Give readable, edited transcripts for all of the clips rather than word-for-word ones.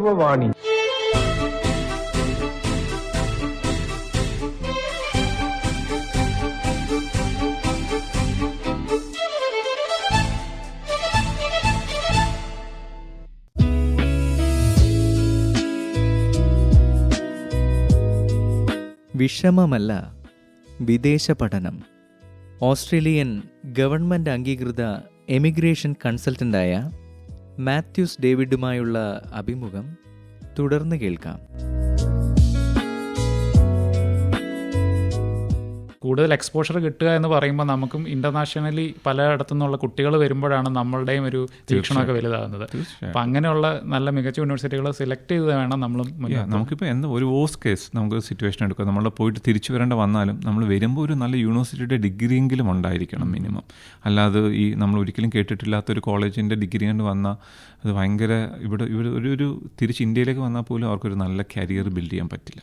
അനുഭവവാണി. വിഷമമല്ല വിദേശ പഠനം. Australian government അംഗീകൃത എമിഗ്രേഷൻ കൺസൾട്ടൻ്റായ മാത്യൂസ് ഡേവിഡുമായുള്ള അഭിമുഖം തുടർന്ന് കേൾക്കാം. കൂടുതൽ എക്സ്പോഷർ കിട്ടുക എന്ന് പറയുമ്പോൾ നമുക്കും ഇൻ്റർനാഷണലി പലയിടത്തു നിന്നുള്ള കുട്ടികൾ വരുമ്പോഴാണ് നമ്മളുടെയും ഒരു വീക്ഷണമൊക്കെ വലുതാകുന്നത്. അപ്പം അങ്ങനെയുള്ള നല്ല മികച്ച യൂണിവേഴ്സിറ്റികൾ സെലക്ട് ചെയ്ത് വേണം നമ്മളും. നമുക്കിപ്പോൾ എന്താ ഒരു വോസ്റ്റ് കേസ് നമുക്ക് സിറ്റുവേഷൻ എടുക്കുക, നമ്മൾ പോയിട്ട് തിരിച്ചു വരേണ്ട വന്നാലും നമ്മൾ വരുമ്പോൾ ഒരു നല്ല യൂണിവേഴ്സിറ്റിയുടെ ഡിഗ്രിയെങ്കിലും ഉണ്ടായിരിക്കണം മിനിമം. അല്ലാതെ ഈ നമ്മൾ ഒരിക്കലും കേട്ടിട്ടില്ലാത്തൊരു കോളേജിൻ്റെ ഡിഗ്രി കൊണ്ട് വന്നാൽ അത് ഭയങ്കര ഇവിടെ ഒരു തിരിച്ച് ഇന്ത്യയിലേക്ക് വന്നാൽ പോലും അവർക്കൊരു നല്ല കരിയർ ബിൽഡ് ചെയ്യാൻ പറ്റില്ല.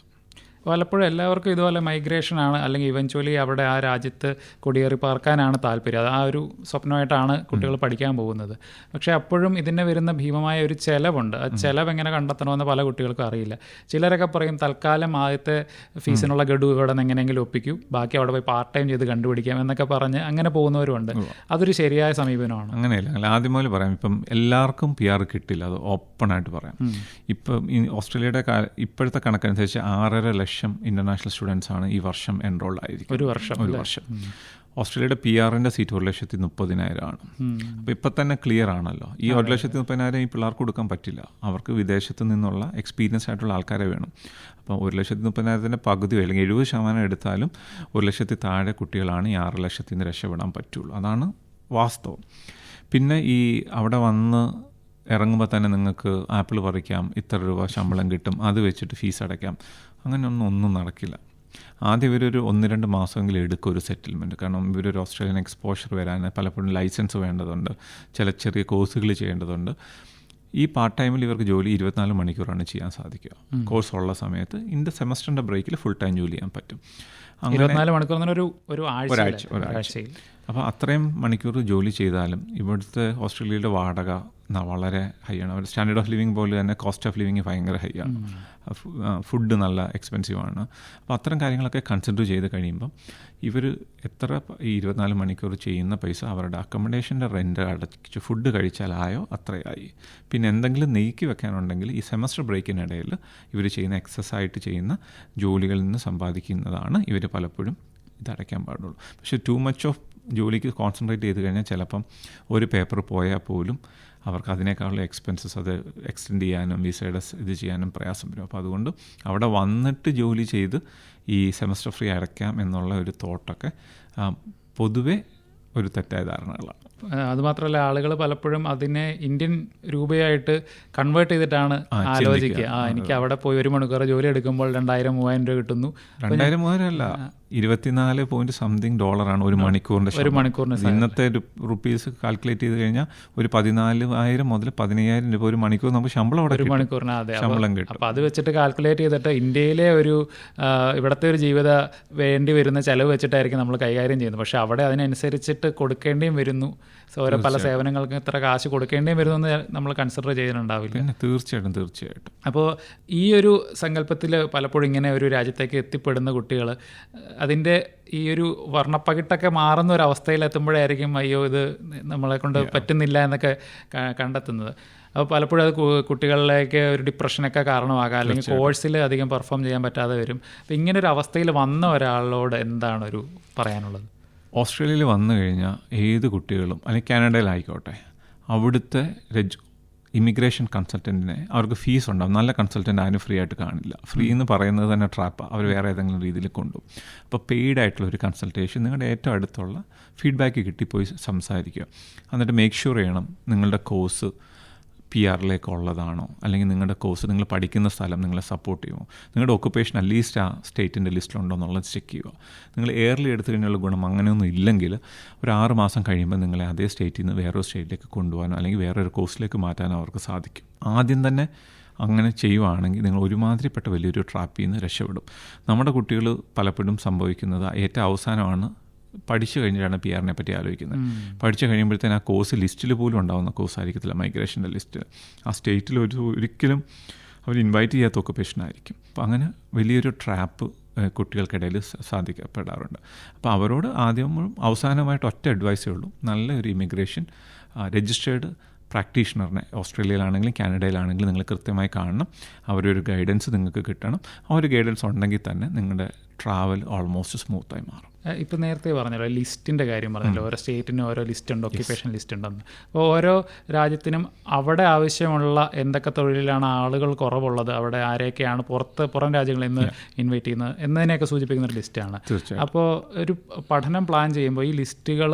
പലപ്പോഴും എല്ലാവർക്കും ഇതുപോലെ മൈഗ്രേഷനാണ്, അല്ലെങ്കിൽ ഇവൻച്വലി അവിടെ ആ രാജ്യത്ത് കുടിയേറി പാർക്കാനാണ് താല്പര്യം. അത് ആ ഒരു സ്വപ്നമായിട്ടാണ് കുട്ടികൾ പഠിക്കാൻ പോകുന്നത്. പക്ഷേ അപ്പോഴും ഇതിന് വരുന്ന ഭീമമായ ഒരു ചിലവുണ്ട്. ആ ചിലവ് എങ്ങനെ കണ്ടെത്തണമെന്ന് പല കുട്ടികൾക്കും അറിയില്ല. ചിലരൊക്കെ പറയും തൽക്കാലം ആദ്യത്തെ ഫീസിനുള്ള ഗഡു ഇവിടെ നിന്ന് എങ്ങനെയെങ്കിലും ഒപ്പിക്കും, ബാക്കി അവിടെ പോയി പാർട്ട് ടൈം ചെയ്ത് കണ്ടുപിടിക്കാം എന്നൊക്കെ പറഞ്ഞ് അങ്ങനെ പോകുന്നവരുണ്ട്. അതൊരു ശരിയായ സമീപനമാണ്. അങ്ങനെയല്ല, ആദ്യം മുതൽ പറയാം, ഇപ്പം എല്ലാവർക്കും PR കിട്ടില്ല, അത് ഓപ്പണായിട്ട് പറയാം. ഇപ്പം ഓസ്ട്രേലിയയുടെ ഇപ്പോഴത്തെ കണക്കനുസരിച്ച് 6.5 ലക്ഷം ഇന്റർനാഷണൽ സ്റ്റുഡൻസ് ആണ് ഈ വർഷം എൻറോൾഡ് ആയിരിക്കും. ഒരു വർഷം. ഓസ്ട്രേലിയയുടെ PR-ന്റെ സീറ്റ് 1,30,000 ആണ്. അപ്പോൾ ഇപ്പം തന്നെ ക്ലിയർ ആണല്ലോ, ഈ 1,30,000 ഈ പിള്ളേർക്ക് കൊടുക്കാൻ പറ്റില്ല. അവർക്ക് വിദേശത്ത് നിന്നുള്ള എക്സ്പീരിയൻസ് ആയിട്ടുള്ള ആൾക്കാരെ വേണം. അപ്പോൾ 1,30,000 പകുതി അല്ലെങ്കിൽ 70% എടുത്താലും 1,00,000 താഴെ കുട്ടികളാണ് ഈ 6 ലക്ഷത്തിൽ നിന്ന് രക്ഷപ്പെടാൻ പറ്റുള്ളൂ. അതാണ് വാസ്തവം. പിന്നെ ഈ അവിടെ വന്ന് ഇറങ്ങുമ്പോൾ തന്നെ നിങ്ങൾക്ക് ആപ്പിൾ പറിക്കാം, ഇത്ര രൂപ ശമ്പളം കിട്ടും, അത് വെച്ചിട്ട് ഫീസ് അടയ്ക്കാം, അങ്ങനെയൊന്നും നടക്കില്ല. ആദ്യം ഇവരൊരു 1-2 മാസമെങ്കിലും എടുക്കും ഒരു സെറ്റിൽമെൻറ്റ്. കാരണം ഇവരൊരു ഓസ്ട്രേലിയൻ എക്സ്പോഷർ വരാൻ പലപ്പോഴും ലൈസൻസ് വേണ്ടതുണ്ട്, ചെറിയ കോഴ്സുകൾ ചെയ്യേണ്ടതുണ്ട്. ഈ പാർട്ട് ടൈമിൽ ഇവർക്ക് ജോലി 24 മണിക്കൂറാണ് ചെയ്യാൻ സാധിക്കുക. കോഴ്സ് ഉള്ള സമയത്ത് ഇൻ്റെ സെമസ്റ്ററിൻ്റെ ബ്രേക്കിൽ ഫുൾ ടൈം ജോലി ചെയ്യാൻ പറ്റും. 24 മണിക്കൂർ ഒരാഴ്ചയിൽ. അപ്പോൾ അത്രയും മണിക്കൂർ ജോലി ചെയ്താലും ഇവിടുത്തെ ഓസ്ട്രേലിയയുടെ വാടക വളരെ ഹൈ ആണ്. അവർ സ്റ്റാൻഡേർഡ് ഓഫ് ലിവിങ് പോലെ തന്നെ കോസ്റ്റ് ഓഫ് ലിവിങ് ഭയങ്കര ഹൈ ആണ്. ഫുഡ് നല്ല എക്സ്പെൻസീവ് ആണ്. അപ്പോൾ അത്തരം കാര്യങ്ങളൊക്കെ കൺസിഡർ ചെയ്ത് കഴിയുമ്പം ഇവർ എത്ര ഈ 24 മണിക്കൂർ ചെയ്യുന്ന പൈസ അവരുടെ അക്കോമഡേഷൻ്റെ റെൻ്റ് അടച്ച് ഫുഡ് കഴിച്ചാലായോ അത്രയായി. പിന്നെ എന്തെങ്കിലും നീക്കി വെക്കാനുണ്ടെങ്കിൽ ഈ സെമസ്റ്റർ ബ്രേക്കിനിടയിൽ ഇവർ ചെയ്യുന്ന എക്സസൈസ് ചെയ്യുന്ന ജോലികളിൽ നിന്ന് സമ്പാദിക്കുന്നതാണ് ഇവർ പലപ്പോഴും ഇതടയ്ക്കാൻ പാടുള്ളൂ. പക്ഷേ ടു മച്ച് ഓഫ് ജോലിക്ക് കോൺസെൻട്രേറ്റ് ചെയ്ത് കഴിഞ്ഞാൽ ചിലപ്പം ഒരു പേപ്പർ പോയാൽ പോലും അവർക്ക് അതിനേക്കാളുള്ള എക്സ്പെൻസസ് അത് എക്സ്റ്റെൻഡ് ചെയ്യാനും വിസയുടെ ഇത് ചെയ്യാനും പ്രയാസം വരും. അപ്പോൾ അതുകൊണ്ട് അവിടെ വന്നിട്ട് ജോലി ചെയ്ത് ഈ സെമസ്റ്റർ ഫ്രീ അടയ്ക്കാം എന്നുള്ള ഒരു തോട്ടൊക്കെ പൊതുവെ ഒരു തെറ്റായ ധാരണകളാണ്. അതുമാത്രമല്ല, ആളുകൾ പലപ്പോഴും അതിനെ ഇന്ത്യൻ രൂപയായിട്ട് കൺവേർട്ട് ചെയ്തിട്ടാണ് ആലോചിക്കുക. എനിക്ക് അവിടെ പോയി 1 മണിക്കൂർ ജോലി എടുക്കുമ്പോൾ 2,000-3,000 രൂപ കിട്ടുന്നു. 2,000-3,000 അല്ല, $24.something ഒരു മണിക്കൂറിൻ്റെ. ഇന്നത്തെ റുപ്പീസ് കാൽക്കുലേറ്റ് ചെയ്ത് കഴിഞ്ഞാൽ ഒരു 14,000 മുതൽ 15,000 രൂപ ഒരു മണിക്കൂർ നമുക്ക് ശമ്പളം അവിടെ ഒരു മണിക്കൂറിന് ശമ്പളം കിട്ടും. അപ്പോൾ അത് വെച്ചിട്ട് കാൽക്കുലേറ്റ് ചെയ്തിട്ട് ഇന്ത്യയിലെ ഇവിടുത്തെ ഒരു ജീവിത വേണ്ടി വരുന്ന ചിലവ് വെച്ചിട്ടായിരിക്കും നമ്മൾ കൈകാര്യം ചെയ്യുന്നത്. പക്ഷേ അവിടെ അതിനനുസരിച്ചിട്ട് കൊടുക്കേണ്ടിയും വരുന്നു. ഓരോ പല സേവനങ്ങൾക്ക് ഇത്ര കാശ് കൊടുക്കേണ്ടിയും വരുന്നു എന്ന് നമ്മൾ കൺസിഡർ ചെയ്തിട്ടുണ്ടാവില്ല. തീർച്ചയായിട്ടും. അപ്പോൾ ഈ ഒരു സങ്കല്പത്തിൽ പലപ്പോഴും ഇങ്ങനെ ഒരു രാജ്യത്തേക്ക് എത്തിപ്പെടുന്ന കുട്ടികൾ അതിൻ്റെ ഈ ഒരു വർണ്ണപ്പകിട്ടൊക്കെ മാറുന്ന ഒരു അവസ്ഥയിലെത്തുമ്പോഴായിരിക്കും അയ്യോ ഇത് നമ്മളെ കൊണ്ട് പറ്റുന്നില്ല എന്നൊക്കെ കണ്ടെത്തുന്നത്. അപ്പോൾ പലപ്പോഴും അത് കുട്ടികളിലേക്ക് ഒരു ഡിപ്രഷനൊക്കെ കാരണമാകാം, അല്ലെങ്കിൽ കോഴ്സിൽ അധികം പെർഫോം ചെയ്യാൻ പറ്റാതെ വരും. അപ്പോൾ ഇങ്ങനെ ഒരു അവസ്ഥയിൽ വന്ന ഒരാളോട് എന്താണ് ഒരു പറയാനുള്ളത്? ഓസ്ട്രേലിയയിൽ വന്നു കഴിഞ്ഞാൽ ഏത് കുട്ടികളും, അല്ലെങ്കിൽ കാനഡയിലായിക്കോട്ടെ, അവിടുത്തെ ഇമിഗ്രേഷൻ കൺസൾട്ടൻറ്റിനെ അവർക്ക് ഫീസ് ഉണ്ടാവും. നല്ല കൺസൾട്ടൻ്റ് അതിന് ഫ്രീ ആയിട്ട് കാണില്ല. ഫ്രീ എന്ന് പറയുന്നത് തന്നെ ട്രാപ്പാണ്, അവർ വേറെ ഏതെങ്കിലും രീതിയിൽ കൊണ്ടുപോകും. അപ്പോൾ പെയ്ഡ് ആയിട്ടുള്ള ഒരു കൺസൾട്ടേഷൻ നിങ്ങളുടെ ഏറ്റവും അടുത്തുള്ള ഫീഡ്ബാക്ക് കിട്ടിപ്പോയി സംസാരിക്കുക. എന്നിട്ട് മേക്ക് ഷുവർ ചെയ്യണം നിങ്ങളുടെ കോഴ്സ് PR-ലേക്ക് ഉള്ളതാണോ, അല്ലെങ്കിൽ നിങ്ങളുടെ കോഴ്സ് നിങ്ങൾ പഠിക്കുന്ന സ്ഥലം നിങ്ങളെ സപ്പോർട്ട് ചെയ്യുമോ, നിങ്ങളുടെ ഒക്കുപ്പേഷൻ അറ്റ്ലീസ്റ്റ് ആ സ്റ്റേറ്റിൻ്റെ ലിസ്റ്റിലുണ്ടോ എന്നുള്ളത് ചെക്ക് ചെയ്യുക. നിങ്ങൾ എയർലി എടുത്തു കഴിഞ്ഞുള്ള ഗുണം അങ്ങനെയൊന്നും ഇല്ലെങ്കിൽ ഒരു 6 മാസം കഴിയുമ്പോൾ നിങ്ങളെ അതേ സ്റ്റേറ്റിൽ നിന്ന് വേറൊരു സ്റ്റേറ്റിലേക്ക് കൊണ്ടുപോകാനോ അല്ലെങ്കിൽ വേറൊരു കോഴ്സിലേക്ക് മാറ്റാനോ അവർക്ക് സാധിക്കും. ആദ്യം തന്നെ അങ്ങനെ ചെയ്യുവാണെങ്കിൽ നിങ്ങൾ ഒരുമാതിരിപ്പെട്ട വലിയൊരു ട്രാപ്പിൽ നിന്ന് രക്ഷപ്പെടും. നമ്മുടെ കുട്ടികൾ പലപ്പോഴും സംഭവിക്കുന്നത് ഏറ്റവും അവസാനമാണ് പഠിച്ചു കഴിഞ്ഞിട്ടാണ് PR-നെ പറ്റി ആലോചിക്കുന്നത്. പഠിച്ചു കഴിയുമ്പോഴത്തേന് ആ കോഴ്സ് ലിസ്റ്റിൽ പോലും ഉണ്ടാകുന്ന കോഴ്സ് ആയിരിക്കത്തില്ല, മൈഗ്രേഷൻ്റെ ലിസ്റ്റിൽ. ആ സ്റ്റേറ്റിൽ ഒരിക്കലും അവർ ഇൻവൈറ്റ് ചെയ്യാത്ത ഒക്കുപേഷൻ ആയിരിക്കും. അപ്പോൾ അങ്ങനെ വലിയൊരു ട്രാപ്പ് കുട്ടികൾക്കിടയിൽ സാധിക്കപ്പെടാറുണ്ട്. അപ്പോൾ അവരോട് ആദ്യവും അവസാനമായിട്ട് ഒറ്റ അഡ്വൈസേ ഉള്ളൂ, നല്ല ഒരു ഇമിഗ്രേഷൻ രജിസ്റ്റേർഡ് പ്രാക്ടീഷണറിനെ ഓസ്ട്രേലിയയിലാണെങ്കിലും കാനഡയിലാണെങ്കിലും നിങ്ങൾ കൃത്യമായി കാണണം. അവരൊരു ഗൈഡൻസ് നിങ്ങൾക്ക് കിട്ടണം. ആ ഒരു ഗൈഡൻസ് ഉണ്ടെങ്കിൽ തന്നെ നിങ്ങളുടെ ട്രാവൽ ഓൾമോസ്റ്റ് സ്മൂത്തായി മാറും. ഇപ്പം നേരത്തെ പറഞ്ഞല്ലോ ലിസ്റ്റിൻ്റെ കാര്യം പറഞ്ഞല്ലോ, ഓരോ സ്റ്റേറ്റിനും ഓരോ ലിസ്റ്റ് ഉണ്ട്, ഒക്യുപ്പേഷൻ ലിസ്റ്റ് ഉണ്ടെന്ന്. അപ്പോൾ ഓരോ രാജ്യത്തിനും അവിടെ ആവശ്യമുള്ള എന്തൊക്കെ തൊഴിലിലാണ് ആളുകൾ കുറവുള്ളത്, അവിടെ ആരെയൊക്കെയാണ് പുറം രാജ്യങ്ങളിൽ നിന്ന് ഇൻവൈറ്റ് ചെയ്യുന്നത് എന്നതിനെയൊക്കെ സൂചിപ്പിക്കുന്ന ഒരു ലിസ്റ്റാണ്. അപ്പോൾ ഒരു പഠനം പ്ലാൻ ചെയ്യുമ്പോൾ ഈ ലിസ്റ്റുകൾ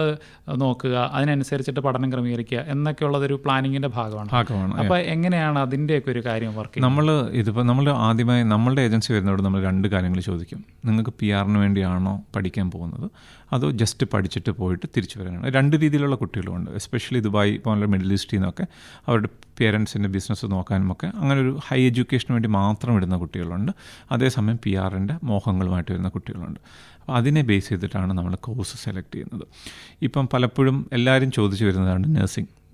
നോക്കുക, അതിനനുസരിച്ചിട്ട് പഠനം ക്രമീകരിക്കുക എന്നൊക്കെയുള്ളതൊരു പ്ലാനിങ്ങിൻ്റെ ഭാഗമാണ്. അപ്പോൾ എങ്ങനെയാണ് അതിൻ്റെയൊക്കെ ഒരു കാര്യം വർക്ക് ചെയ്യുന്നത്? നമ്മൾ ആദ്യമായി നമ്മളുടെ ഏജൻസി വരുന്നതോട് നമ്മൾ 2 കാര്യങ്ങൾ ചോദിക്കും. നിങ്ങൾക്ക് PR വേണ്ടിയാണോ പഠിക്കാൻ പോകുന്നത്, അതോ ജസ്റ്റ് പഠിച്ചിട്ട് പോയിട്ട് തിരിച്ചു വരാനാണ്? 2 രീതിയിലുള്ള കുട്ടികളുമുണ്ട്. എസ്പെഷ്യലി ദുബായ് പോലുള്ള മിഡിൽ ഈസ്റ്റിൽ നിന്നൊക്കെ അവരുടെ പേരൻസിൻ്റെ ബിസിനസ് നോക്കാനുമൊക്കെ അങ്ങനെ ഒരു ഹൈ എഡ്യൂക്കേഷന് വേണ്ടി മാത്രം ഇടുന്ന കുട്ടികളുണ്ട്. അതേസമയം PR മോഹങ്ങളുമായിട്ട് വരുന്ന കുട്ടികളുണ്ട്. അപ്പോൾ അതിനെ ബേസ് ചെയ്തിട്ടാണ് നമ്മൾ കോഴ്സ് സെലക്ട് ചെയ്യുന്നത്. ഇപ്പം പലപ്പോഴും എല്ലാവരും ചോദിച്ചു വരുന്നതാണ്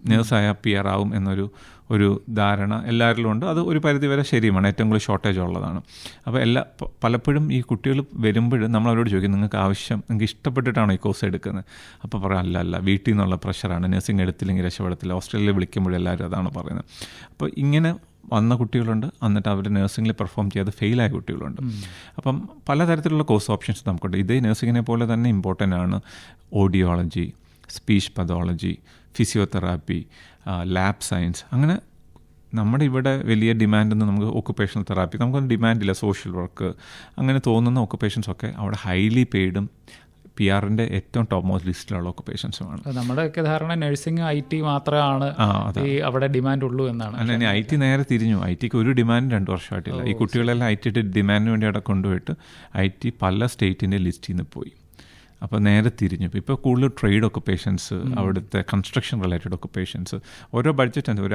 നേഴ്സായ PR ആവും എന്നൊരു ധാരണ എല്ലാവരിലും ഉണ്ട്. അത് ഒരു പരിധിവരെ ശരിയുമാണ്, ഏറ്റവും കൂടുതൽ ഷോർട്ടേജ് ഉള്ളതാണ്. അപ്പോൾ പലപ്പോഴും ഈ കുട്ടികൾ വരുമ്പോൾ നമ്മൾ അവരോട് ചോദിക്കും, നിങ്ങൾക്ക് ഇഷ്ടപ്പെട്ടിട്ടാണോ ഈ കോഴ്സ് എടുക്കുന്നത്? അപ്പോൾ പറയാം അല്ല, വീട്ടിൽ നിന്നുള്ള പ്രഷറാണ്, നഴ്സിംഗ് എടുത്തില്ലെങ്കിൽ രക്ഷപ്പെടത്തില്ല. ഓസ്ട്രേലിയയിൽ വിളിക്കുമ്പോഴും എല്ലാവരും അതാണ് പറയുന്നത്. അപ്പോൾ ഇങ്ങനെ വന്ന കുട്ടികളുണ്ട്, എന്നിട്ട് അവർ നഴ്സിംഗിൽ പെർഫോം ചെയ്യാതെ ഫെയിലായ കുട്ടികളുണ്ട്. അപ്പം പലതരത്തിലുള്ള കോഴ്സ് ഓപ്ഷൻസ് നമുക്കുണ്ട്. ഇതേ നഴ്സിങ്ങിനെ പോലെ തന്നെ ഇമ്പോർട്ടൻ്റ് ആണ് audiology, speech pathology, physiotherapy, lab science. അങ്ങനെ നമ്മുടെ ഇവിടെ വലിയ ഡിമാൻഡൊന്നും നമുക്ക് ഒക്കുപേഷണൽ തെറാപ്പി നമുക്കൊന്നും ഡിമാൻഡില്ല. സോഷ്യൽ വർക്ക് അങ്ങനെ തോന്നുന്ന ഒക്കുപേഷൻസൊക്കെ അവിടെ ഹൈലി പെയ്ഡും PR ഏറ്റവും ടോപ്പ് മോസ്റ്റ് ലിസ്റ്റിലുള്ള ഒക്കുപേഷൻസുമാണ്. നമ്മുടെയൊക്കെ ധാരണ നഴ്സിംഗ് IT മാത്രമാണ് ഈ അവിടെ ഡിമാൻഡ് ഉള്ളൂ എന്നാണ്. അല്ല, IT നേരെ തിരിഞ്ഞു. ITക്ക് ഒരു ഡിമാൻഡ് 2 വർഷമായിട്ടില്ല. ഈ കുട്ടികളെല്ലാം IT ഡിമാൻഡിന് വേണ്ടി അവിടെ കൊണ്ടുപോയിട്ട് IT പല സ്റ്റേറ്റിൻ്റെ ലിസ്റ്റിൽ നിന്ന് പോയി. അപ്പോൾ നേരെ തിരിഞ്ഞു. ഇപ്പോൾ കൂടുതൽ ട്രേഡ് ഒക്കുപേഷൻസ്, അവിടുത്തെ കൺസ്ട്രക്ഷൻ റിലേറ്റഡ് ഒക്കുപേഷൻസ്, ഓരോ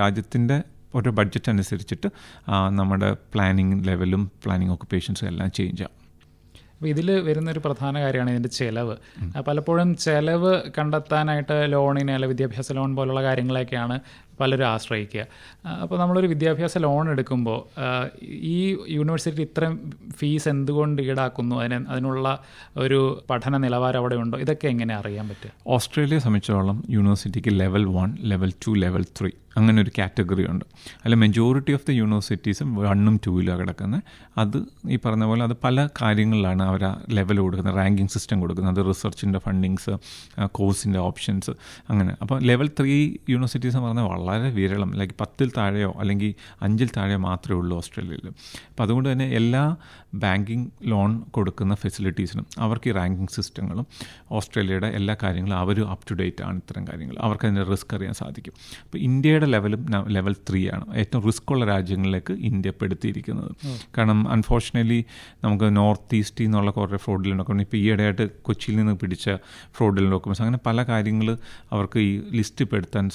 രാജ്യത്തിൻ്റെ ഓരോ ബഡ്ജറ്റ് അനുസരിച്ചിട്ട് നമ്മുടെ പ്ലാനിങ് ലെവലും പ്ലാനിങ് ഒക്കുപേഷൻസും എല്ലാം ചേഞ്ച് ആവും. അപ്പോൾ ഇതിൽ വരുന്നൊരു പ്രധാന കാര്യമാണ് ഇതിൻ്റെ ചിലവ്. പലപ്പോഴും ചിലവ് കണ്ടെത്താനായിട്ട് ലോണിന് അല്ല വിദ്യാഭ്യാസ ലോൺ പോലുള്ള കാര്യങ്ങളൊക്കെയാണ് പലരും ആശ്രയിക്കുക. അപ്പോൾ നമ്മളൊരു വിദ്യാഭ്യാസ ലോൺ എടുക്കുമ്പോൾ ഈ യൂണിവേഴ്സിറ്റി ഇത്രയും ഫീസ് എന്തുകൊണ്ട് ഈടാക്കുന്നു, അതിനുള്ള ഒരു പഠന നിലവാരം അവിടെ ഉണ്ടോ, ഇതൊക്കെ എങ്ങനെ അറിയാൻ പറ്റും? ഓസ്ട്രേലിയയെ സംബന്ധിച്ചോളം യൂണിവേഴ്സിറ്റിക്ക് ലെവൽ 1, ലെവൽ 2, ലെവൽ 3 അങ്ങനെ ഒരു കാറ്റഗറി ഉണ്ട്. അതിൽ മെജോറിറ്റി ഓഫ് ദ യൂണിവേഴ്സിറ്റീസും 1ഉം 2ലും കിടക്കുന്നത്. അത് ഈ പറഞ്ഞ പോലെ അത് പല കാര്യങ്ങളിലാണ് അവർ ആ ലെവൽ കൊടുക്കുന്നത്, റാങ്കിങ് സിസ്റ്റം കൊടുക്കുന്നത്. അത് റിസർച്ചിൻ്റെ ഫണ്ടിങ്സ്, കോഴ്സിൻ്റെ ഓപ്ഷൻസ് അങ്ങനെ. അപ്പോൾ ലെവൽ 3 യൂണിവേഴ്സിറ്റീസ് എന്ന് പറഞ്ഞാൽ വളരെ വിരളം, ലൈക്ക് 10ൽ താഴെയോ അല്ലെങ്കിൽ 5ൽ താഴെയോ മാത്രമേ ഉള്ളൂ ഓസ്ട്രേലിയയിൽ. അപ്പോൾ അതുകൊണ്ട് തന്നെ എല്ലാ ബാങ്കിങ് ലോൺ കൊടുക്കുന്ന ഫെസിലിറ്റീസിനും അവർക്ക് ഈ റാങ്കിങ് സിസ്റ്റങ്ങളും ഓസ്ട്രേലിയയുടെ എല്ലാ കാര്യങ്ങളും അവർ അപ് ടു ഡേറ്റ് ആണ്. ഇത്തരം കാര്യങ്ങൾ അവർക്ക് അതിൻ്റെ റിസ്ക് അറിയാൻ സാധിക്കും. അപ്പോൾ ഇന്ത്യയുടെ ലെവലും ലെവൽ 3 ആണ്. ഏറ്റവും റിസ്ക് ഉള്ള രാജ്യങ്ങളിലേക്ക് ഇന്ത്യ പെടുത്തിയിരിക്കുന്നത്. കാരണം അൺഫോർച്ചുനേറ്റ്ലി നമുക്ക് നോർത്ത് ഈസ്റ്റിൽ നിന്നുള്ള കുറേ ഫ്രോഡിൽ ഡോക്യുമെൻറ്റ്, ഇപ്പോൾ ഈയിടെയായിട്ട് കൊച്ചിയിൽ നിന്ന് പിടിച്ച ഫ്രോഡിൽ ഡോക്യുമെൻറ്റ്സ്, അങ്ങനെ പല കാര്യങ്ങൾ അവർക്ക് ഈ ലിസ്റ്റ് പെടുത്താൻ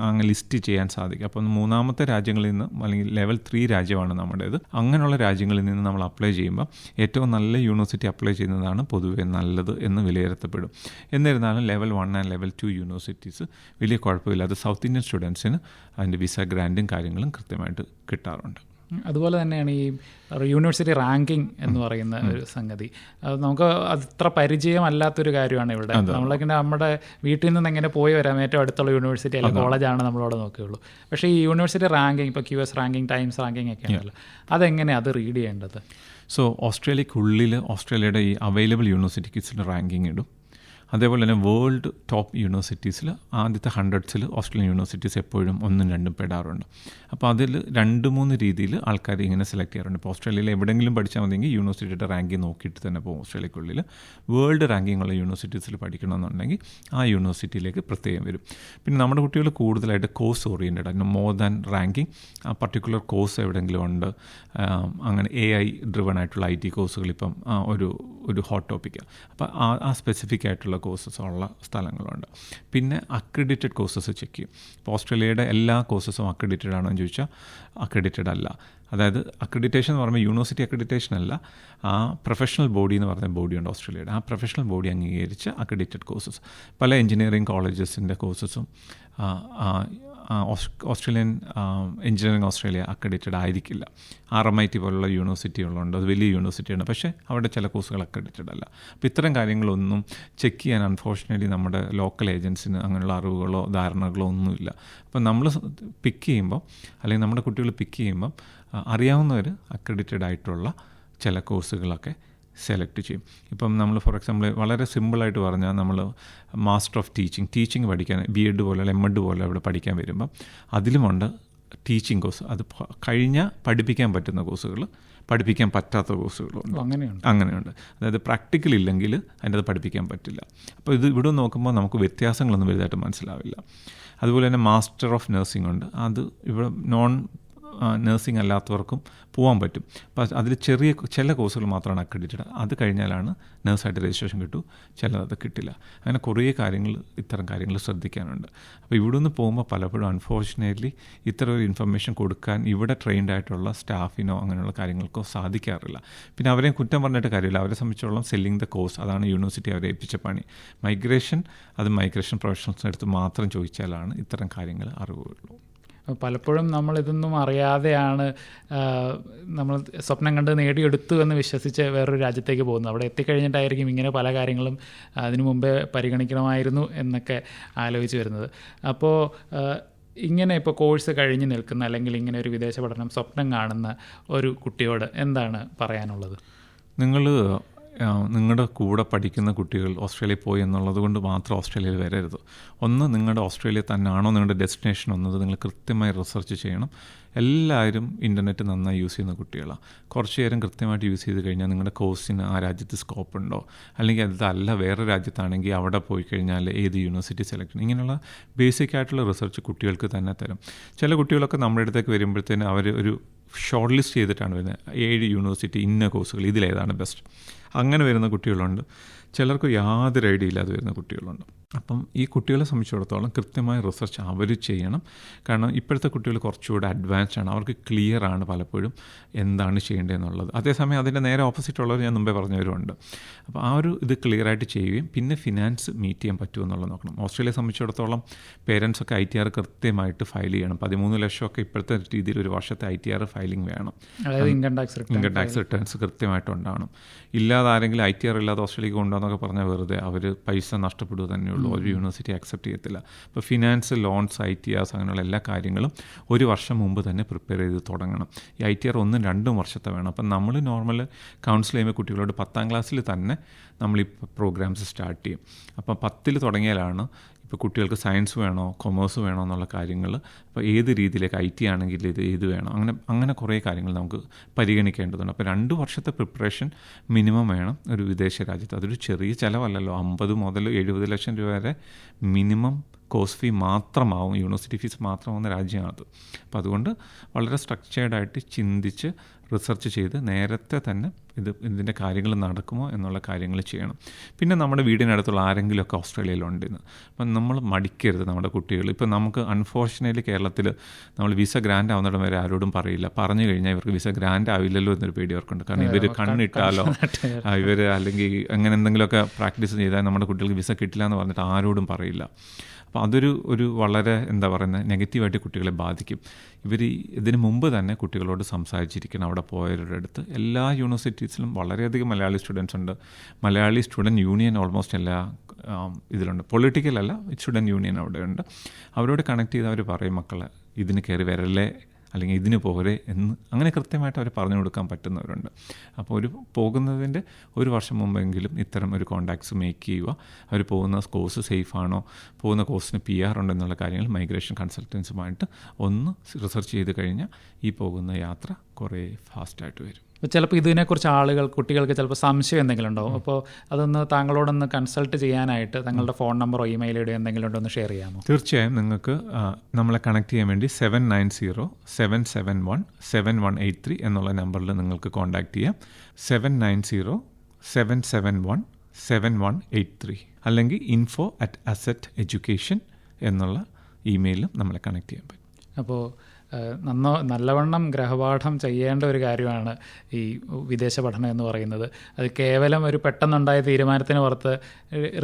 അങ്ങനെ ലിസ്റ്റ് ചെയ്യാൻ സാധിക്കും. അപ്പോൾ 3ാമത്തെ രാജ്യങ്ങളിൽ നിന്ന് അല്ലെങ്കിൽ ലെവൽ 3 രാജ്യമാണ് നമ്മുടേത്. അങ്ങനെയുള്ള രാജ്യങ്ങളിൽ നിന്ന് നമ്മൾ അപ്ലൈ ചെയ്യുമ്പോൾ ഏറ്റവും നല്ല യൂണിവേഴ്സിറ്റി അപ്ലൈ ചെയ്യുന്നതാണ് പൊതുവെ നല്ലത് എന്ന് വിലയിരുത്തപ്പെടും. എന്നിരുന്നാലും ലെവൽ 1 ആൻഡ് ലെവൽ 2 യൂണിവേഴ്സിറ്റീസ് വലിയ കുഴപ്പമില്ല. അത് സൗത്ത് ഇന്ത്യൻ സ്റ്റുഡൻസിന് അതിൻ്റെ വിസ ഗ്രാൻറ്റും കാര്യങ്ങളും കൃത്യമായിട്ട് കിട്ടാറുണ്ട്. അതുപോലെ തന്നെയാണ് ഈ യൂണിവേഴ്സിറ്റി റാങ്കിങ് എന്ന് പറയുന്ന ഒരു സംഗതി. അത് നമുക്ക് അത്ര പരിചയമല്ലാത്തൊരു കാര്യമാണ് ഇവിടെ. നമ്മളൊക്കെ നമ്മുടെ വീട്ടിൽ നിന്ന് എങ്ങനെ പോയി വരാം, ഏറ്റവും അടുത്തുള്ള യൂണിവേഴ്സിറ്റി അല്ലെങ്കിൽ കോളേജാണ് നമ്മളവിടെ നോക്കുകയുള്ളൂ. പക്ഷേ ഈ യൂണിവേഴ്സിറ്റി റാങ്കിങ്, ഇപ്പോൾ QS റാങ്കിങ്, ടൈംസ് റാങ്കിങ് ഒക്കെ ഉണ്ടല്ലോ, അതെങ്ങനെയാണ് അത് റീഡ് ചെയ്യേണ്ടത്? സോ ഓസ്ട്രേലിയക്കുള്ളിൽ ഓസ്ട്രേലിയയുടെ ഈ അവൈലബിൾ യൂണിവേഴ്സിറ്റീസിൻ്റെ റാങ്കിങ് ഇടും. അതേപോലെ തന്നെ വേൾഡ് ടോപ്പ് യൂണിവേഴ്സിറ്റീസിൽ ആദ്യത്തെ 100ൽ ഓസ്ട്രേലിയൻ യൂണിവേഴ്സിറ്റീസ് എപ്പോഴും 1ഉം 2ഉം പെടാറുണ്ട്. അപ്പോൾ അതിൽ 2-3 രീതിയിൽ ആൾക്കാർ ഇങ്ങനെ സെലക്ട് ചെയ്യാറുണ്ട്. ഇപ്പോൾ ഓസ്ട്രേലിയയിൽ എവിടെയെങ്കിലും പഠിച്ചാൽ മതിയെങ്കിൽ യൂണിവേഴ്സിറ്റിയുടെ റാങ്കിങ് നോക്കിയിട്ട് തന്നെ പോകും. ഓസ്ട്രേലിയക്കുള്ളിൽ വേൾഡ് റാങ്കിങ് ഉള്ള യൂണിവേഴ്സിറ്റീസിൽ പഠിക്കണമെന്നുണ്ടെങ്കിൽ ആ യൂണിവേഴ്സിറ്റിയിലേക്ക് പ്രത്യേകം വരും. പിന്നെ നമ്മുടെ കുട്ടികൾ കൂടുതലായിട്ട് കോഴ്സ് ഓറിയൻറ്റഡ് ആണ്, മോർ ദാൻ റാങ്കിങ്. ആ പർട്ടിക്കുലർ കോഴ്സ് എവിടെയെങ്കിലും ഉണ്ട്. അങ്ങനെ AI ഡ്രിവൺ ആയിട്ടുള്ള IT കോഴ്സുകൾ ഇപ്പം ഒരു ഹോട്ട് ടോപ്പിക്കാണ്. അപ്പോൾ ആ സ്പെസിഫിക് ആയിട്ടുള്ള കോഴ്സസ് ഉള്ള സ്ഥലങ്ങളുണ്ട്. പിന്നെ അക്രഡിറ്റഡ് കോഴ്സസ് ചെക്ക് ചെയ്യും. ഇപ്പോൾ ഓസ്ട്രേലിയയുടെ എല്ലാ കോഴ്സസും അക്രഡിറ്റഡ് ആണോ എന്ന് ചോദിച്ചാൽ അക്രഡിറ്റഡ് അല്ല. അതായത് അക്രഡിറ്റേഷൻ എന്ന് പറയുമ്പോൾ യൂണിവേഴ്സിറ്റി അക്രഡിറ്റേഷൻ അല്ല, ആ പ്രൊഫഷണൽ ബോഡി എന്ന് പറയുന്ന ബോഡിയുണ്ട് ഓസ്ട്രേലിയയുടെ. ആ പ്രൊഫഷണൽ ബോഡി അംഗീകരിച്ച അക്രഡിറ്റഡ് കോഴ്സസ്. പല എഞ്ചിനീയറിംഗ് കോളേജസിൻ്റെ കോഴ്സസും ഓസ്ട്രേലിയൻ എഞ്ചിനീയറിംഗ് ഓസ്ട്രേലിയ അക്രഡിറ്റഡ് ആയിരിക്കില്ല. RMIT പോലുള്ള യൂണിവേഴ്സിറ്റികളുണ്ട്, അത് വലിയ യൂണിവേഴ്സിറ്റിയാണ്, പക്ഷേ അവിടെ ചില കോഴ്സുകൾ അക്രഡിറ്റഡ് അല്ല. അപ്പോൾ ഇത്തരം കാര്യങ്ങളൊന്നും ചെക്ക് ചെയ്യാൻ അൺഫോർച്ചുനേറ്റ്ലി നമ്മുടെ ലോക്കൽ ഏജൻസിന് അങ്ങനെയുള്ള അറിവുകളോ ധാരണകളോ ഒന്നുമില്ല. അപ്പോൾ നമ്മൾ പിക്ക് ചെയ്യുമ്പോൾ, അല്ലെങ്കിൽ നമ്മുടെ കുട്ടികൾ പിക്ക് ചെയ്യുമ്പം അറിയാവുന്നവർ അക്രഡിറ്റഡ് ആയിട്ടുള്ള ചില കോഴ്സുകളൊക്കെ സെലക്ട് ചെയ്യും. ഇപ്പം നമ്മൾ ഫോർ എക്സാമ്പിൾ വളരെ സിമ്പിളായിട്ട് പറഞ്ഞാൽ, നമ്മൾ മാസ്റ്റർ ഓഫ് ടീച്ചിങ് പഠിക്കാൻ BEd പോലെ MEd പോലെ അവിടെ പഠിക്കാൻ വരുമ്പം അതിലുമുണ്ട് ടീച്ചിങ് കോഴ്സ്. അത് കഴിഞ്ഞാൽ പഠിപ്പിക്കാൻ പറ്റുന്ന കോഴ്സുകൾ, പഠിപ്പിക്കാൻ പറ്റാത്ത കോഴ്സുകളുണ്ട്. അങ്ങനെയുണ്ട്. അതായത് പ്രാക്ടിക്കൽ ഇല്ലെങ്കിൽ അതിൻ്റെ അത് പഠിപ്പിക്കാൻ പറ്റില്ല. അപ്പോൾ ഇത് ഇവിടെ നോക്കുമ്പോൾ നമുക്ക് വ്യത്യാസങ്ങളൊന്നും വലുതായിട്ട് മനസ്സിലാവില്ല. അതുപോലെ തന്നെ മാസ്റ്റർ ഓഫ് നഴ്സിംഗ് ഉണ്ട്. അത് ഇവിടെ നോൺ നഴ്സിംഗ് അല്ലാത്തവർക്കും പോകാൻ പറ്റും. അപ്പോൾ അതിൽ ചില കോഴ്സുകൾ മാത്രമാണ് അക്രഡിറ്റഡ്. അത് കഴിഞ്ഞാലാണ് നഴ്സായിട്ട് രജിസ്ട്രേഷൻ കിട്ടൂ, ചിലത് കിട്ടില്ല. അങ്ങനെ കുറേ കാര്യങ്ങൾ, ഇത്തരം കാര്യങ്ങൾ ശ്രദ്ധിക്കാനുണ്ട്. അപ്പോൾ ഇവിടെ നിന്ന് പോകുമ്പോൾ പലപ്പോഴും അൺഫോർച്ചുനേറ്റ്ലി ഇത്തരം ഒരു ഇൻഫർമേഷൻ കൊടുക്കാൻ ഇവിടെ ട്രെയിൻഡ് ആയിട്ടുള്ള സ്റ്റാഫിനോ അങ്ങനെയുള്ള കാര്യങ്ങൾക്കോ സാധിക്കാറില്ല. പിന്നെ അവരെയും കുറ്റം പറഞ്ഞിട്ട് കാര്യമില്ല. അവരെ സംബന്ധിച്ചോളം സെല്ലിംഗ് ദ കോഴ്സ്, അതാണ് യൂണിവേഴ്സിറ്റി അവരെ ഏൽപ്പിച്ച പണി. മൈഗ്രേഷൻ പ്രൊഫഷണൽസിൻ്റെ അടുത്ത് മാത്രം ചോദിച്ചാലാണ് ഇത്തരം കാര്യങ്ങൾ അറിവുള്ളൂ. പലപ്പോഴും നമ്മളിതൊന്നും അറിയാതെയാണ് നമ്മൾ സ്വപ്നം കണ്ട് നേടിയെടുത്തു എന്ന് വിശ്വസിച്ച് വേറൊരു രാജ്യത്തേക്ക് പോകുന്നത്. അവിടെ എത്തിക്കഴിഞ്ഞിട്ടായിരിക്കും ഇങ്ങനെ പല കാര്യങ്ങളും അതിനു മുമ്പേ പരിഗണിക്കണമായിരുന്നു എന്നൊക്കെ ആലോചിച്ച് വരുന്നത്. അപ്പോൾ ഇങ്ങനെ ഇപ്പോൾ കോഴ്സ് കഴിഞ്ഞ് നിൽക്കുന്ന, അല്ലെങ്കിൽ ഇങ്ങനെ ഒരു വിദേശ പഠനം സ്വപ്നം കാണുന്ന ഒരു കുട്ടിയോട് എന്താണ് പറയാനുള്ളത്? നിങ്ങളുടെ കൂടെ പഠിക്കുന്ന കുട്ടികൾ ഓസ്ട്രേലിയയിൽ പോയി എന്നുള്ളത് കൊണ്ട് മാത്രം ഓസ്ട്രേലിയയിൽ വരരുത്. നിങ്ങളുടെ ഓസ്ട്രേലിയ തന്നെയാണോ നിങ്ങളുടെ ഡെസ്റ്റിനേഷൻ എന്നത് നിങ്ങൾ കൃത്യമായി റിസർച്ച് ചെയ്യണം. എല്ലാവരും ഇൻ്റർനെറ്റ് നന്നായി യൂസ് ചെയ്യുന്ന കുട്ടികളാണ്. കുറച്ച് നേരം കൃത്യമായിട്ട് യൂസ് ചെയ്ത് കഴിഞ്ഞാൽ നിങ്ങളുടെ കോഴ്സിന് ആ രാജ്യത്ത് സ്കോപ്പ് ഉണ്ടോ, അല്ലെങ്കിൽ അതല്ല വേറെ രാജ്യത്താണെങ്കിൽ അവിടെ പോയി കഴിഞ്ഞാൽ ഏത് യൂണിവേഴ്സിറ്റി സെലക്ട് ചെയ്യണം, ഇങ്ങനെയുള്ള ബേസിക് ആയിട്ടുള്ള റിസർച്ച് കുട്ടികൾക്ക് തന്നെ തരും. ചില കുട്ടികളൊക്കെ നമ്മുടെ അടുത്തേക്ക് വരുമ്പോഴത്തേന് അവർ ഒരു ഷോർട്ട് ലിസ്റ്റ് ചെയ്തിട്ടാണ് വരുന്നത്. 7 യൂണിവേഴ്സിറ്റി ഇന്ന കോഴ്സുകൾ, ഇതിലേതാണ് ബെസ്റ്റ്, അങ്ങനെ വരുന്ന കുട്ടികളുണ്ട്. ചിലർക്ക് യാതൊരു ഐഡിയ ഇല്ലാതെ വരുന്ന കുട്ടികളുണ്ട്. അപ്പം ഈ കുട്ടികളെ സംബന്ധിച്ചിടത്തോളം കൃത്യമായ റിസർച്ച് അവർ ചെയ്യണം. കാരണം ഇപ്പോഴത്തെ കുട്ടികൾ കുറച്ചുകൂടെ അഡ്വാൻസ്ഡ് ആണ്, അവർക്ക് ക്ലിയർ ആണ് പലപ്പോഴും എന്താണ് ചെയ്യേണ്ടതെന്നുള്ളത്. അതേസമയം അതിൻ്റെ നേരെ ഓപ്പോസിറ്റ് ഉള്ളവർ ഞാൻ മുമ്പേ പറഞ്ഞവരുമുണ്ട്. അപ്പോൾ ആ ഒരു ഇത് ക്ലിയറായിട്ട് ചെയ്യുകയും പിന്നെ ഫിനാൻസ് മീറ്റ് ചെയ്യാൻ പറ്റുമെന്നുള്ളത് നോക്കണം. ഓസ്ട്രേലിയയെ സംബന്ധിച്ചിടത്തോളം പേരൻസൊക്കെ ITR കൃത്യമായിട്ട് ഫയൽ ചെയ്യണം. 13 ലക്ഷമൊക്കെ ഇപ്പോഴത്തെ രീതിയിൽ ഒരു വർഷത്തെ ITR ഫയലിംഗ് വേണം. ഇൻകം ടാക്സ് റിട്ടേൺസ് കൃത്യമായിട്ടുണ്ടാകണം. ഇല്ലാതെ ആരെങ്കിലും ITR ഇല്ലാതെ ഓസ്ട്രേലിയക്ക് കൊണ്ടുവന്നൊക്കെ പറഞ്ഞാൽ വെറുതെ അവർ പൈസ നഷ്ടപ്പെടുക തന്നെയുള്ളൂ. ഒരു യൂണിവേഴ്സിറ്റി അക്സെപ്റ്റ് ചെയ്യത്തില്ല. അപ്പോൾ ഫിനാൻസ്, ലോൺസ്, ITRs അങ്ങനെയുള്ള എല്ലാ കാര്യങ്ങളും 1 വർഷം മുമ്പ് തന്നെ പ്രിപ്പയർ ചെയ്ത് തുടങ്ങണം. ഈ ITR 1-2 വർഷത്തെ വേണം. അപ്പം നമ്മൾ നോർമൽ കൗൺസിൽ ചെയ്യുമ്പോൾ കുട്ടികളോട് 10ാം ക്ലാസ്സിൽ തന്നെ നമ്മൾ ഈ പ്രോഗ്രാംസ് സ്റ്റാർട്ട് ചെയ്യും. അപ്പം 10ൽ തുടങ്ങിയാലാണ് ഇപ്പോൾ കുട്ടികൾക്ക് സയൻസ് വേണോ കൊമേഴ്സ് വേണോ എന്നുള്ള കാര്യങ്ങൾ, അപ്പോൾ ഏത് രീതിയിലേക്ക് IT ആണെങ്കിൽ ഇത് വേണം, അങ്ങനെ കുറേ കാര്യങ്ങൾ നമുക്ക് പരിഗണിക്കേണ്ടതുണ്ട്. അപ്പോൾ 2 വർഷത്തെ പ്രിപ്പറേഷൻ മിനിമം വേണം ഒരു വിദേശ രാജ്യത്ത്. അതൊരു ചെറിയ ചിലവല്ലല്ലോ. 50 മുതൽ 70 ലക്ഷം രൂപ വരെ മിനിമം കോഴ്സ് ഫീ മാത്രമാവും, യൂണിവേഴ്സിറ്റി ഫീസ് മാത്രമാവുന്ന രാജ്യമാണത്. അപ്പോൾ അതുകൊണ്ട് വളരെ സ്ട്രക്ചേർഡായിട്ട് ചിന്തിച്ച് റിസർച്ച് ചെയ്ത് നേരത്തെ തന്നെ ഇതിൻ്റെ കാര്യങ്ങൾ നടക്കുമോ എന്നുള്ള കാര്യങ്ങൾ ചെയ്യണം. പിന്നെ നമ്മുടെ വീടിനടുത്തുള്ള ആരെങ്കിലുമൊക്കെ ഓസ്ട്രേലിയയിലുണ്ടെന്ന് അപ്പം നമ്മൾ മടിക്കരുത്. നമ്മുടെ കുട്ടികൾ ഇപ്പോൾ നമുക്ക് അൺഫോർച്ചുനേറ്റ്ലി കേരളത്തിൽ നമ്മൾ വിസ ഗ്രാൻഡ് ആവുന്നിടം വരെ ആരോടും പറയില്ല. പറഞ്ഞു കഴിഞ്ഞാൽ ഇവർക്ക് വിസ ഗ്രാൻഡ് ആവില്ലല്ലോ എന്നൊരു പേടി അവർക്കുണ്ട്. കാരണം ഇവർ കണ്ണിട്ടാലോ ഇവർ അല്ലെങ്കിൽ അങ്ങനെ എന്തെങ്കിലുമൊക്കെ പ്രാക്ടീസ് ചെയ്താൽ നമ്മുടെ കുട്ടികൾക്ക് വിസ കിട്ടില്ല എന്ന് പറഞ്ഞിട്ട് ആരോടും പറയില്ല. അപ്പോൾ അതൊരു വളരെ എന്താ പറയുന്നത് നെഗറ്റീവായിട്ട് കുട്ടികളെ ബാധിക്കും. ഇതിന് മുമ്പ് തന്നെ കുട്ടികളോട് സംസാരിച്ചിരിക്കണം. അവിടെ പോയവരുടെ അടുത്ത് എല്ലാ യൂണിവേഴ്സിറ്റീസിലും വളരെയധികം മലയാളി സ്റ്റുഡൻസ് ഉണ്ട്. മലയാളി സ്റ്റുഡൻറ്റ് യൂണിയൻ ഓൾമോസ്റ്റ് എല്ലാ ഇതിലുണ്ട്. പൊളിറ്റിക്കൽ അല്ല, സ്റ്റുഡൻറ്റ് യൂണിയൻ അവിടെ ഉണ്ട്. അവരോട് കണക്ട് ചെയ്ത് അവർ പറയും മക്കളെ ഇതിന് കയറി വരല്ലേ അല്ലെങ്കിൽ ഇതിന് പോരെ എന്ന് അങ്ങനെ കൃത്യമായിട്ട് അവർ പറഞ്ഞു കൊടുക്കാൻ പറ്റുന്നവരുണ്ട്. അപ്പോൾ പോകുന്നതിൻ്റെ 1 വർഷം മുമ്പെങ്കിലും ഇത്തരം ഒരു കോൺടാക്ട്സ് മേക്ക് ചെയ്യുക. അവർ പോകുന്ന കോഴ്സ് സേഫാണോ, പോകുന്ന കോഴ്സിന് PR ഉണ്ടെന്നുള്ള കാര്യങ്ങൾ മൈഗ്രേഷൻ കൺസൾട്ടൻസുമായിട്ട് ഒന്ന് റിസർച്ച് ചെയ്ത് കഴിഞ്ഞാൽ ഈ പോകുന്ന യാത്ര കുറേ ഫാസ്റ്റായിട്ട് വരും. ചിലപ്പോൾ ഇതിനെക്കുറിച്ച് കുട്ടികൾക്ക് ചിലപ്പോൾ സംശയം എന്തെങ്കിലും ഉണ്ടാവും. അപ്പോൾ അതൊന്ന് താങ്കളോടൊന്ന് കൺസൾട്ട് ചെയ്യാനായിട്ട് താങ്കളുടെ ഫോൺ നമ്പറോ ഇമെയിൽ ഐഡിയോ എന്തെങ്കിലും ഉണ്ടോ ഒന്ന് ഷെയർ ചെയ്യാമോ? തീർച്ചയായും. നിങ്ങൾക്ക് നമ്മളെ കണക്ട് ചെയ്യാൻ വേണ്ടി 790-771-7183 എന്നുള്ള നമ്പറിൽ നിങ്ങൾക്ക് കോൺടാക്ട് ചെയ്യാം. 790-771-7183 അല്ലെങ്കിൽ info@asset education എന്നുള്ള ഇമെയിലും നമ്മളെ കണക്ട് ചെയ്യാൻ പറ്റും. അപ്പോൾ നല്ലവണ്ണം ഗ്രഹപാഠം ചെയ്യേണ്ട ഒരു കാര്യമാണ് ഈ വിദേശ പഠനം എന്ന് പറയുന്നത്. അത് കേവലം ഒരു പെട്ടെന്നുണ്ടായ തീരുമാനത്തിന് പുറത്ത്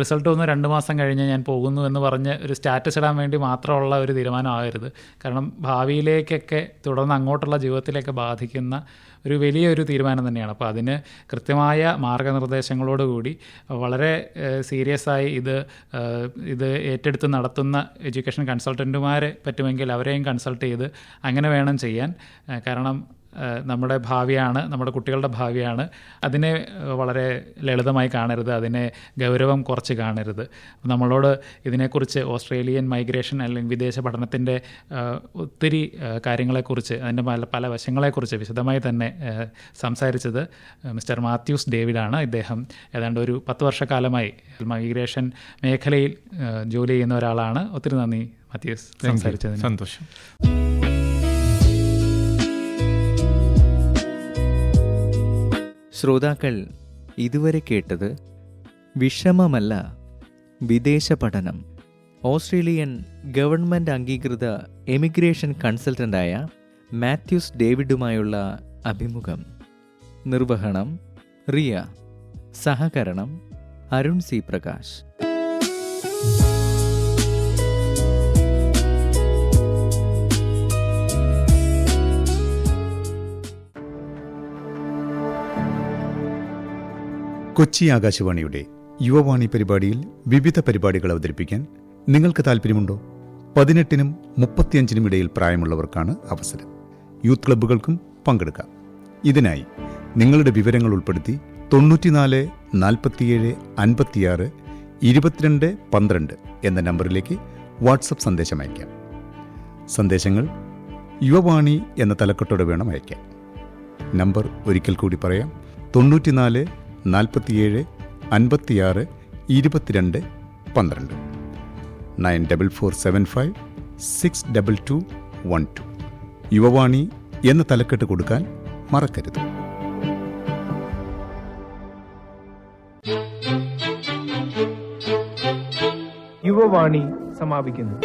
റിസൾട്ട് വന്ന് 2 മാസം കഴിഞ്ഞ് ഞാൻ പോകുന്നു എന്ന് പറഞ്ഞ് ഒരു സ്റ്റാറ്റസ് ഇടാൻ വേണ്ടി മാത്രമുള്ള ഒരു തീരുമാനമാകരുത്. കാരണം ഭാവിയിലേക്കൊക്കെ തുടർന്ന് അങ്ങോട്ടുള്ള ജീവിതത്തിലേക്ക് ബാധിക്കുന്ന ഒരു വലിയൊരു തീരുമാനം തന്നെയാണ്. അപ്പോൾ അതിന് കൃത്യമായ മാർഗനിർദ്ദേശങ്ങളോടുകൂടി വളരെ സീരിയസ് ആയി ഇത് ഏറ്റെടുത്ത് നടത്തുന്ന എഡ്യൂക്കേഷൻ കൺസൾട്ടൻറ്റുമാരെ പറ്റുമെങ്കിൽ അവരെയും കൺസൾട്ട് ചെയ്ത് അങ്ങനെ വേണം ചെയ്യാൻ. കാരണം നമ്മുടെ ഭാവിയാണ്, നമ്മുടെ കുട്ടികളുടെ ഭാവിയാണ്. അതിനെ വളരെ ലളിതമായി കാണരുത്, അതിനെ ഗൗരവം കുറച്ച് കാണരുത്. നമ്മളോട് ഇതിനെക്കുറിച്ച് ഓസ്ട്രേലിയൻ മൈഗ്രേഷൻ അല്ലെങ്കിൽ വിദേശ പഠനത്തിൻ്റെ ഒത്തിരി കാര്യങ്ങളെക്കുറിച്ച്, അതിൻ്റെ പല വശങ്ങളെക്കുറിച്ച് വിശദമായി തന്നെ സംസാരിച്ചത് മിസ്റ്റർ മാത്യൂസ് ഡേവിഡാണ്. ഇദ്ദേഹം ഏതാണ്ട് ഒരു 10 വർഷക്കാലമായി മൈഗ്രേഷൻ മേഖലയിൽ ജോലി ചെയ്യുന്ന ഒരാളാണ്. ഒത്തിരി നന്ദി മാത്യൂസ് സംസാരിച്ചതിന്. സന്തോഷം. ശ്രോതാക്കൾ ഇതുവരെ കേട്ടത് വിഷമമല്ല വിദേശ പഠനം, ഓസ്ട്രേലിയൻ ഗവൺമെൻറ് അംഗീകൃത എമിഗ്രേഷൻ കൺസൾട്ടൻ്റായ മാത്യൂസ് ഡേവിഡുമായുള്ള അഭിമുഖം. നിർവഹണം റിയ, സഹകരണം അരുൺ സി പ്രകാശ്. കൊച്ചി ആകാശവാണിയുടെ യുവവാണി പരിപാടിയിൽ വിവിധ പരിപാടികൾ അവതരിപ്പിക്കാൻ നിങ്ങൾക്ക് താല്പര്യമുണ്ടോ? 18-നും 35-നും ഇടയിൽ പ്രായമുള്ളവർക്കാണ് അവസരം. യൂത്ത് ക്ലബ്ബുകൾക്കും പങ്കെടുക്കാം. ഇതിനായി നിങ്ങളുടെ വിവരങ്ങൾ ഉൾപ്പെടുത്തി 94 47 56 22 12 എന്ന നമ്പറിലേക്ക് വാട്സപ്പ് സന്ദേശം അയക്കാം. സന്ദേശങ്ങൾ യുവവാണി എന്ന തലക്കെട്ടോടെ വേണം അയക്കാൻ. നമ്പർ ഒരിക്കൽ കൂടി പറയാം: 94 47 56 22 12 9475 62212. യുവവാണി എന്ന തലക്കെട്ട് കൊടുക്കാൻ മറക്കരുത്. യുവവാണി സമാപിക്കുന്നു.